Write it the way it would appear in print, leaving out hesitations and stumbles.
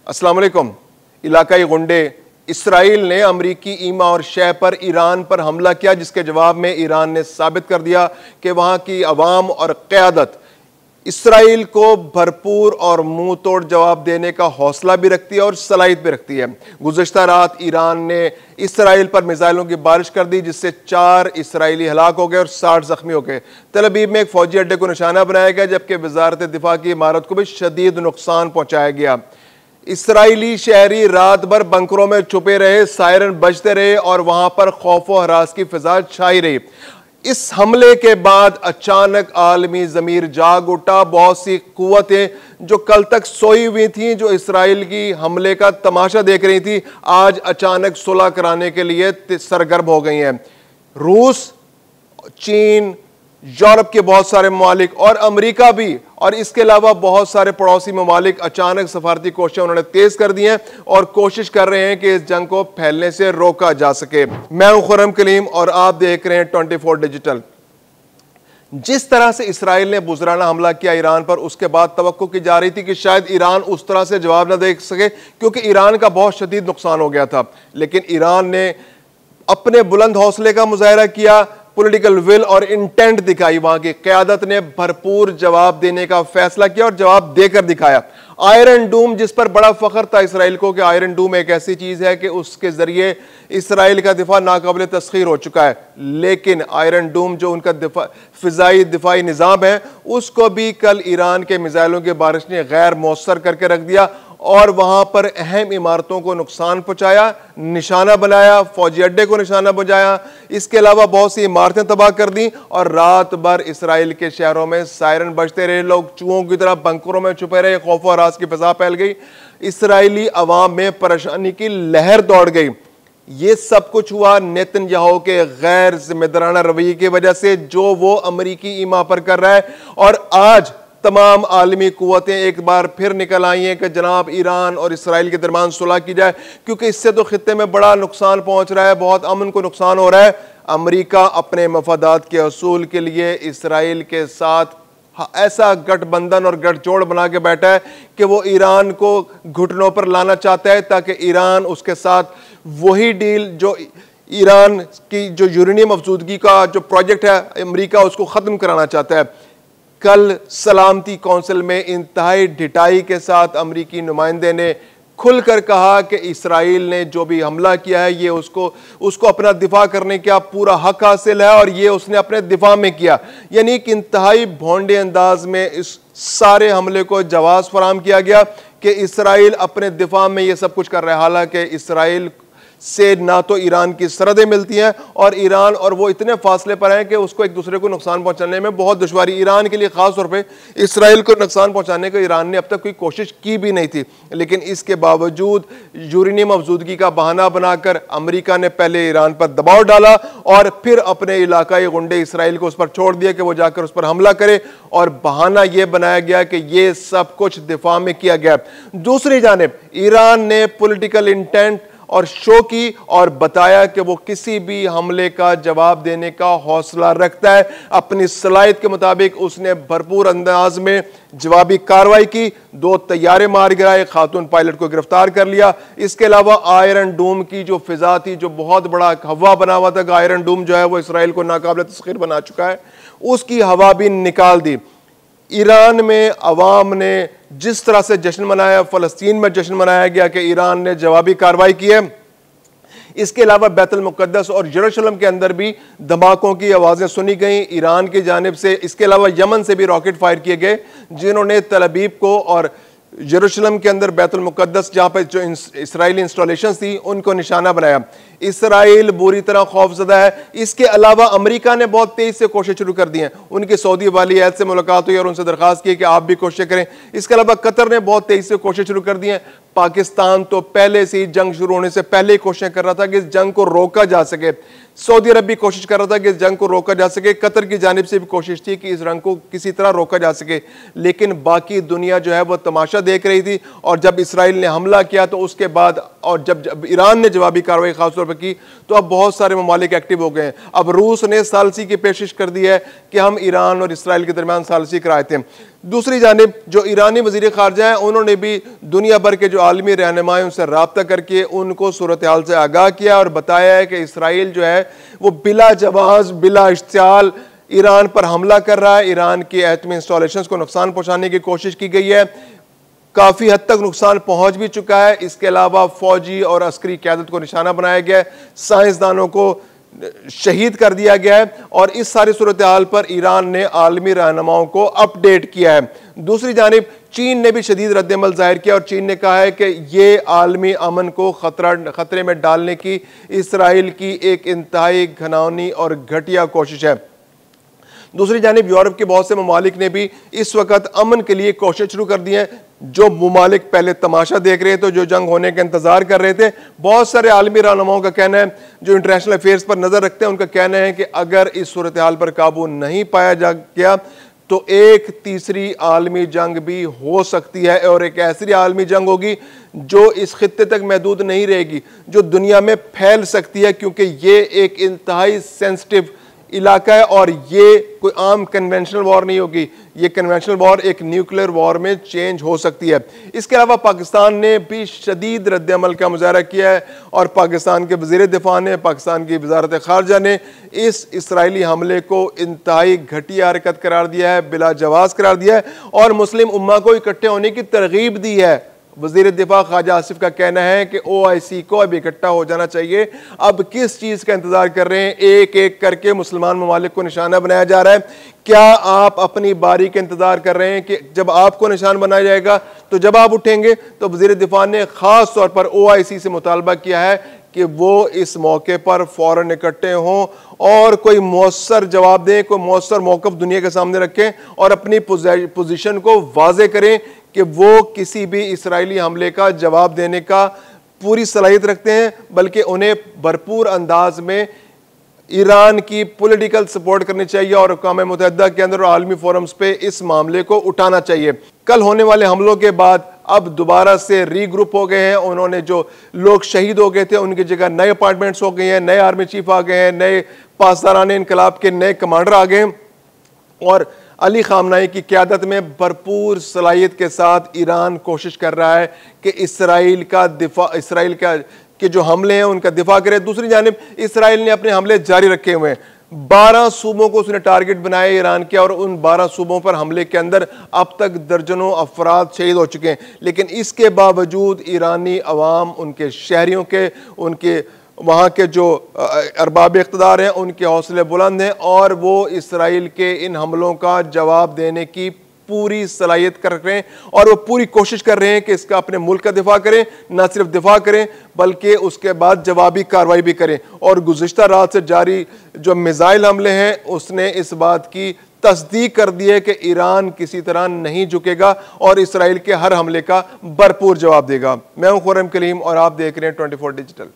अस्सलाम वालेकुम। इलाकाई गुंडे इसराइल ने अमरीकी ईमा और शह पर ईरान पर हमला किया, जिसके जवाब में ईरान ने साबित कर दिया कि वहां की अवाम और क़यादत इसराइल को भरपूर और मुंह तोड़ जवाब देने का हौसला भी रखती है और सलाहियत भी रखती है। गुज़श्ता रात ईरान ने इसराइल पर मिसाइलों की बारिश कर दी, जिससे 4 इसराइली हलाक हो गए और 60 जख्मी हो गए। तल अवीव में एक फौजी अड्डे को निशाना बनाया गया, जबकि वजारत दिफा की इमारत को भी शदीद नुकसान पहुंचाया गया। इसराइली शहरी रात भर बंकरों में छुपे रहे, सायरन बजते रहे और वहां पर खौफ व हरास की फिजा छाई रही। इस हमले के बाद अचानक आलमी ज़मीर जाग उठा। बहुत सी कुव्वतें जो कल तक सोई हुई थीं, जो इसराइल की हमले का तमाशा देख रही थी, आज अचानक सुलह कराने के लिए सरगर्म हो गई हैं। रूस, चीन, यूरोप के बहुत सारे ममालिक और अमेरिका भी, और इसके अलावा बहुत सारे पड़ोसी ममालिक अचानक सफारती कोशिशें उन्होंने तेज कर दी हैं और कोशिश कर रहे हैं कि इस जंग को फैलने से रोका जा सके। मैं हूं खुर्रम कलीम और आप देख रहे हैं 24 डिजिटल। जिस तरह से इसराइल ने बुज़राना हमला किया ईरान पर, उसके बाद तवक्को की जा रही थी कि शायद ईरान उस तरह से जवाब न दे सके, क्योंकि ईरान का बहुत शदीद नुकसान हो गया था। लेकिन ईरान ने अपने बुलंद हौसले का मुजाहरा किया, पॉलिटिकल विल और इंटेंट दिखाई। वहां की क़यादत ने भरपूर जवाब देने का फैसला किया और जवाब देकर दिखाया। आयरन डूम, जिस पर बड़ा फख्र था इसराइल को कि आयरन डूम एक ऐसी चीज है कि उसके जरिए इसराइल का दिफा नाकाबिल तस्खीर हो चुका है, लेकिन आयरन डूम जो उनका फिजाई दिफाई निज़ाम है, उसको भी कल ईरान के मिसाइलों की बारिश ने गैर मौसर करके रख दिया और वहां पर अहम इमारतों को नुकसान पहुंचाया, निशाना बनाया, फौजी अड्डे को निशाना बनाया। इसके अलावा बहुत सी इमारतें तबाह कर दी और रात भर इसराइल के शहरों में सायरन बजते रहे, लोग चूहों की तरह बंकरों में छुपे रहे, खौफ और हरास की फिजा फैल गई, इसराइली अवाम में परेशानी की लहर दौड़ गई। ये सब कुछ हुआ नेतन्याहू के गैर जिम्मेदाराना रवैये की वजह से, जो वो अमरीकी ईमा पर कर रहा है। और आज तमाम आलमी कुव्वतें एक बार फिर निकल आई हैं कि जनाब ईरान और इसराइल के दरमियान सुलह की जाए, क्योंकि इससे तो खित्ते में बड़ा नुकसान पहुंच रहा है, बहुत अमन को नुकसान हो रहा है। अमरीका अपने मफादात के असूल के लिए इसराइल के साथ ऐसा गठबंधन और गठजोड़ बना के बैठा है कि वो ईरान को घुटनों पर लाना चाहता है, ताकि ईरान उसके साथ वही डील जो ईरान की जो यूरेनियम अफजूदगी का जो प्रोजेक्ट है अमरीका उसको ख़त्म कराना चाहता है। कल सलामती कौंसिल में इंतहाई ढिठाई के साथ अमरीकी नुमाइंदे ने खुलकर कहा कि इसराइल ने जो भी हमला किया है, ये उसको अपना दिफा करने का पूरा हक हासिल है और ये उसने अपने दिफा में किया। यानी कि इंतहाई भोंडे अंदाज में इस सारे हमले को जवाब फराहम किया गया कि इसराइल अपने दिफा में ये सब कुछ कर रहा है। हालांकि इसराइल से ना तो ईरान की सरहदें मिलती हैं और ईरान और वो इतने फासले पर हैं कि उसको एक दूसरे को नुकसान पहुंचाने में बहुत दुश्वारी। ईरान के लिए खास तौर पे इसराइल को नुकसान पहुंचाने का ईरान ने अब तक कोई कोशिश की भी नहीं थी, लेकिन इसके बावजूद यूरेनियम अफजूदगी का बहाना बनाकर अमेरिका ने पहले ईरान पर दबाव डाला और फिर अपने इलाकाई गुंडे इसराइल को उस पर छोड़ दिया कि वो जाकर उस पर हमला करे, और बहाना यह बनाया गया कि ये सब कुछ दिफा में किया गया। दूसरी जानिब ईरान ने पॉलिटिकल इंटेंट और शो की और बताया कि वो किसी भी हमले का जवाब देने का हौसला रखता है। अपनी सलाहियत के मुताबिक उसने भरपूर अंदाज में जवाबी कार्रवाई की, 2 तैयारे मार गिराए, खातून पायलट को गिरफ्तार कर लिया। इसके अलावा आयरन डूम की जो फिजा थी, जो बहुत बड़ा हवा बना हुआ था, आयरन डूम जो है वो इसराइल को नाकाबिल तस्खीर बना चुका है, उसकी हवा भी निकाल दी। ईरान में अवाम ने जिस तरह से जश्न मनाया, फ़लस्तीन में जश्न मनाया गया कि ईरान ने जवाबी कार्रवाई की है। इसके अलावा बैतुल मुक़द्दस और यरूशलेम के अंदर भी धमाकों की आवाज़ें सुनी गई ईरान की जानिब से। इसके अलावा यमन से भी रॉकेट फायर किए गए, जिन्होंने तल अवीव को और यरूशलेम के अंदर बैतुल मुक़द्दस जहाँ पर जो इसराइली इंस्टॉलेशन थी उनको निशाना बनाया। इसराइल बुरी तरह खौफजदा है। इसके अलावा अमेरिका ने बहुत तेज से कोशिश शुरू कर दी हैं। उनकी सऊदी वाली अहद से मुलाकात हुई और उनसे दरख्वास्त की कि आप भी कोशिश करें। इसके अलावा कतर ने बहुत तेज से कोशिश शुरू कर दी हैं। पाकिस्तान तो पहले से ही जंग शुरू होने से पहले ही कोशिशें कर रहा था कि इस जंग को रोका जा सके। सऊदी अरब भी कोशिश कर रहा था कि इस जंग को रोका जा सके। कतर की जानिब से भी कोशिश थी कि इस जंग को किसी तरह रोका जा सके, लेकिन बाकी दुनिया जो है वो तमाशा देख रही थी। और जब इसराइल ने हमला किया तो उसके बाद, और जब ईरान ने जवाबी कार्रवाई खासतौर पर की, तो अब बहुत सारे ममालिक एक्टिव हो गए हैं। अब रूस ने सालसी की पेशिश कर दी है कि हम ईरान और इसराइल के दरमियान सालसी कराए थे। दूसरी जानिब जो ईरानी वज़ीर ख़ारजा हैं उन्होंने भी दुनिया भर के जो आलमी रहनुमा उनसे रब्ता करके उनको सूरत हाल से आगाह किया और बताया है कि इसराइल जो है वो बिला जवाज़ बिला इश्तियाल ईरान पर हमला कर रहा है। ईरान की एटमी इंस्टॉलेशंस को नुकसान पहुंचाने की कोशिश की गई है, काफ़ी हद तक नुकसान पहुंच भी चुका है। इसके अलावा फौजी और अस्करी क़यादत को निशाना बनाया गया है, साइंसदानों को शहीद कर दिया गया है और इस सारी सूरत हाल पर ईरान ने आलमी रहनुमाओं को अपडेट किया है। दूसरी जानिब चीन ने भी शदीद रद्दअमल जाहिर किया और चीन ने कहा है कि ये आलमी अमन को खतरे में डालने की इसराइल की एक इंतहाई घिनौनी और घटिया कोशिश है। दूसरी जानिब यूरोप के बहुत से ममालिक ने भी इस वक्त अमन के लिए कोशिश शुरू कर दी है। जो ममालिक पहले तमाशा देख रहे थे, जो जंग होने का इंतजार कर रहे थे, बहुत सारे आलमी रहनुमाओं का कहना है, जो इंटरनेशनल अफेयर्स पर नजर रखते हैं, उनका कहना है कि अगर इस सूरत हाल पर काबू नहीं पाया जा गया तो एक तीसरी आलमी जंग भी हो सकती है और एक ऐसी आलमी जंग होगी जो इस खित्ते तक महदूद नहीं रहेगी, जो दुनिया में फैल सकती है, क्योंकि ये एक इंतहाई सेंसिटिव इलाका है और ये कोई आम कन्वेंशनल वॉर नहीं होगी। ये कन्वेंशनल वॉर एक न्यूक्लियर वॉर में चेंज हो सकती है। इसके अलावा पाकिस्तान ने भी शदीद रद्दअमल का मुजाहरा किया है और पाकिस्तान के वज़ीर दिफा ने, पाकिस्तान की वज़ारत ख़ारजा ने इस इसराइली हमले को इंतहाई घटिया हरकत करार दिया है, बिला जवाज़ करार दिया है और मुस्लिम उम्मा को इकट्ठे होने की तरगीब दी है। वज़ीर दिफा ख्वाजा आसिफ का कहना है कि OIC को अब इकट्ठा हो जाना चाहिए। अब किस चीज़ का इंतजार कर रहे हैं? एक एक करके मुसलमान ममालिक को निशाना बनाया जा रहा है। क्या आप अपनी बारी का इंतजार कर रहे हैं कि जब आपको निशान बनाया जाएगा तो जब आप उठेंगे? तो वज़ीर दिफा ने ख़ास तौर पर OIC से मुतालबा किया है कि वो इस मौके पर फ़ौरन इकट्ठे हों और कोई मौसर जवाब दें, कोई मौसर मौक़िफ़ दुनिया के सामने रखें और अपनी पोजीशन को वाज़े करें कि वो किसी भी इसराइली हमले का जवाब देने का पूरी सलाहियत रखते हैं, बल्कि उन्हें भरपूर अंदाज में ईरान की पॉलिटिकल सपोर्ट करनी चाहिए और अक़वाम मुत्तहिदा के अंदर और आलमी फोरम्स पे इस मामले को उठाना चाहिए। कल होने वाले हमलों के बाद अब दोबारा से रीग्रुप हो गए हैं। उन्होंने जो लोग शहीद हो गए थे उनकी जगह नए अपार्टमेंट्स हो गए हैं, नए आर्मी चीफ आ गए हैं, नए पासदारान इनकलाब के नए कमांडर आ गए हैं और अली खामनाई की क़यादत में भरपूर सलाहियत के साथ ईरान कोशिश कर रहा है कि इसराइल का के जो हमले हैं उनका दिफा करे। दूसरी जानिब इसराइल ने अपने हमले जारी रखे हुए हैं। 12 सूबों को उसने टारगेट बनाया ईरान के और उन 12 सूबों पर हमले के अंदर अब तक दर्जनों अफराद शहीद हो चुके हैं। लेकिन इसके बावजूद ईरानी अवाम, उनके शहरियों के, उनके वहाँ के जो अरबाब इक़्तिदार हैं, उनके हौसले बुलंद हैं और वो इसराइल के इन हमलों का जवाब देने की पूरी सलाहियत कर रहे हैं और वो पूरी कोशिश कर रहे हैं कि इसका अपने मुल्क का दिफा करें, ना सिर्फ दिफा करें बल्कि उसके बाद जवाबी कार्रवाई भी करें। और गुज़िश्ता रात से जारी जो मिसाइल हमले हैं उसने इस बात की तस्दीक कर दी है कि ईरान किसी तरह नहीं झुकेगा और इसराइल के हर हमले का भरपूर जवाब देगा। मैं हूं खुर्रम कलीम और आप देख रहे हैं 24 डिजिटल।